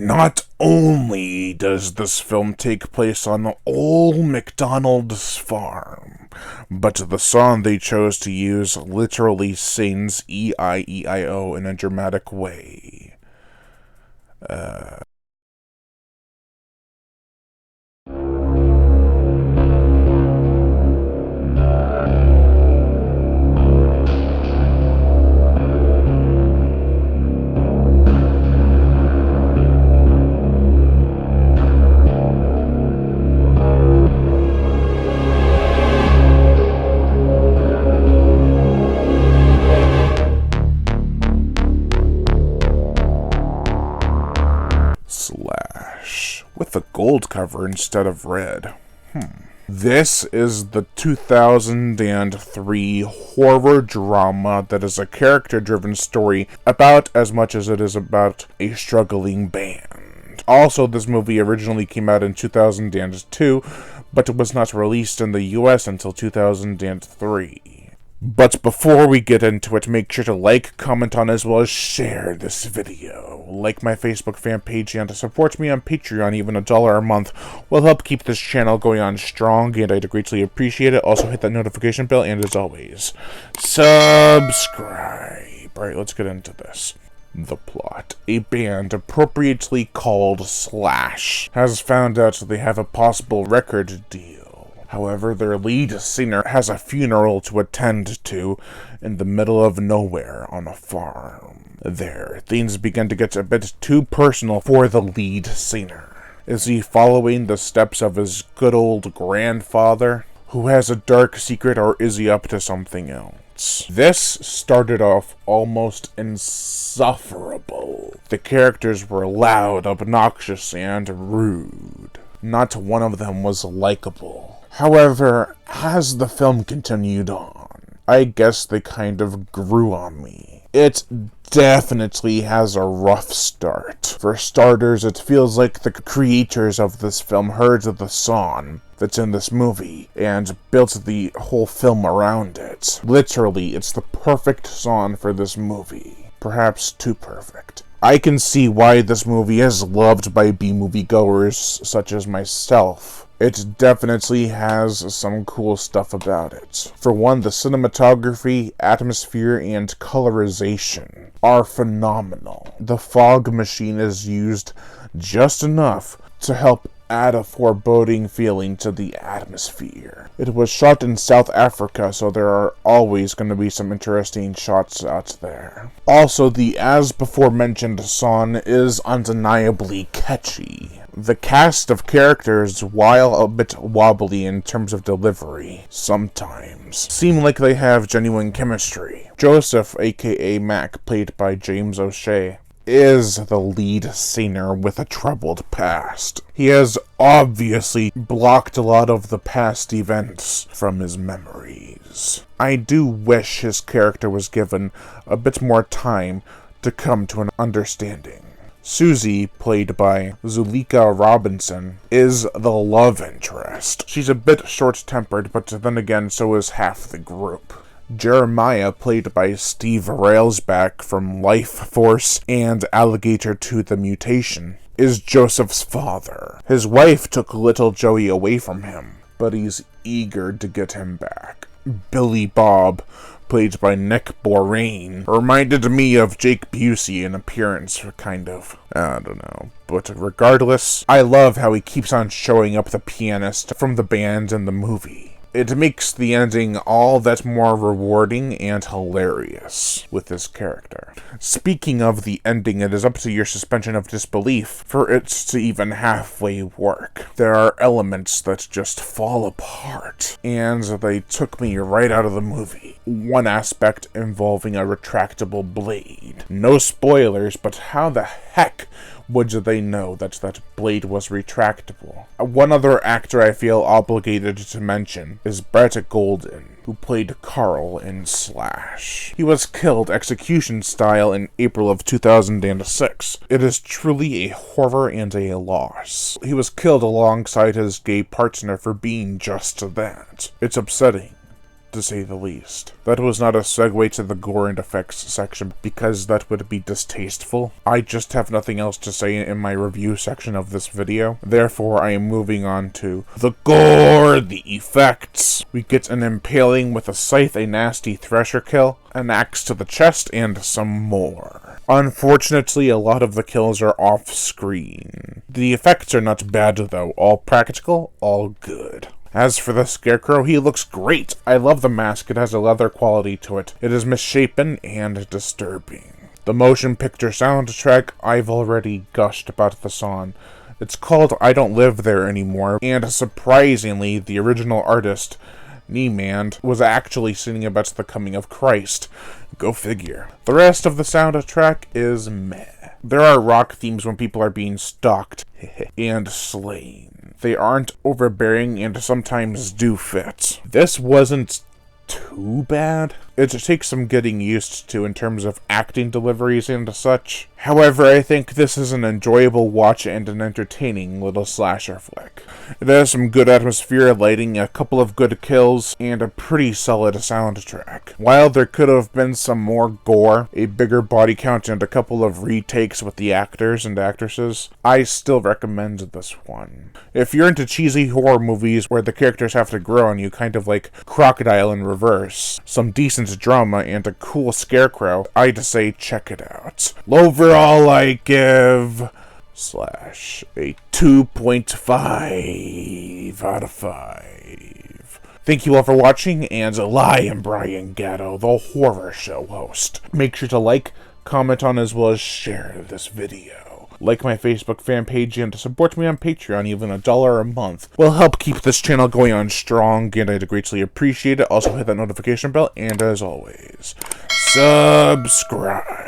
Not only does this film take place on Old MacDonald's farm, but the song they chose to use literally sings E-I-E-I-O in a dramatic way. Slash with a gold cover instead of red. This is the 2003 horror drama that is a character-driven story about as much as it is about a struggling band. Also, this movie originally came out in 2002, but it was not released in the US until 2003. But before we get into it, make sure to like, comment on, as well as share this video. Like my Facebook fan page and support me on Patreon. Even $1 a month will help keep this channel going on strong, and I'd greatly appreciate it. Also hit that notification bell, and as always, subscribe. Alright, let's get into this. The plot. A band appropriately called Slash has found out they have a possible record deal. However, their lead singer has a funeral to attend to in the middle of nowhere on a farm. There, things begin to get a bit too personal for the lead singer. Is he following the steps of his good old grandfather, who has a dark secret, or is he up to something else? This started off almost insufferable. The characters were loud, obnoxious, and rude. Not one of them was likable. However, as the film continued on, I guess they kind of grew on me. It definitely has a rough start. For starters, it feels like the creators of this film heard the song that's in this movie and built the whole film around it. Literally, it's the perfect song for this movie. Perhaps too perfect. I can see why this movie is loved by B-movie goers such as myself. It definitely has some cool stuff about it. For one, the cinematography, atmosphere, and colorization are phenomenal. The fog machine is used just enough to help add a foreboding feeling to the atmosphere. It was shot in South Africa, so there are always going to be some interesting shots out there. Also, the as before mentioned song is undeniably catchy. The cast of characters, while a bit wobbly in terms of delivery, sometimes seem like they have genuine chemistry. Joseph, aka Mac, played by James O'Shea, is the lead singer with a troubled past. He has obviously blocked a lot of the past events from his memories. I do wish his character was given a bit more time to come to an understanding. Susie, played by Zuleika Robinson, is the love interest. She's a bit short-tempered, but then again, so is half the group. Jeremiah, played by Steve Railsback from Life Force and Alligator to the Mutation, is Joseph's father. His wife took little Joey away from him, but he's eager to get him back. Billy Bob, played by Nick Boraine, reminded me of Jake Busey in appearance, kind of. I don't know. But regardless, I love how he keeps on showing up the pianist from the band in the movie. It makes the ending all that more rewarding and hilarious with this character. Speaking of the ending, it is up to your suspension of disbelief for it to even halfway work. There are elements that just fall apart, and they took me right out of the movie. One aspect involving a retractable blade. No spoilers, but how the heck would they know that that blade was retractable? One other actor I feel obligated to mention is Brett Golden, who played Carl in Slash. He was killed execution style in April of 2006. It is truly a horror and a loss. He was killed alongside his gay partner for being just that. It's upsetting, to say the least. That was not a segue to the gore and effects section, because that would be distasteful. I just have nothing else to say in my review section of this video. Therefore, I am moving on to the gore, the effects. We get an impaling with a scythe, a nasty thresher kill, an axe to the chest, and some more. Unfortunately, a lot of the kills are off-screen. The effects are not bad though, all practical, all good. As for the Scarecrow, he looks great. I love the mask, it has a leather quality to it. It is misshapen and disturbing. The motion picture soundtrack, I've already gushed about the song. It's called I Don't Live There Anymore, and surprisingly, the original artist, Niemand, was actually singing about the coming of Christ. Go figure. The rest of the soundtrack is meh. There are rock themes when people are being stalked and slain. They aren't overbearing and sometimes do fit. This wasn't too bad. It takes some getting used to in terms of acting deliveries and such. However, I think this is an enjoyable watch and an entertaining little slasher flick. It has some good atmosphere, lighting, a couple of good kills, and a pretty solid soundtrack. While there could have been some more gore, a bigger body count, and a couple of retakes with the actors and actresses, I still recommend this one. If you're into cheesy horror movies where the characters have to grow on you, kind of like Crocodile in reverse, some decent drama, and a cool Scarecrow, I'd say check it out. Overall, I give / a 2.5 out of 5. Thank you all for watching, and I am Brian Gatto, the horror show host. Make sure to like, comment on, as well as share this video. Like my Facebook fan page and support me on Patreon. Even $1 a month will help keep this channel going on strong, and I'd greatly appreciate it. Also hit that notification bell, and as always, subscribe.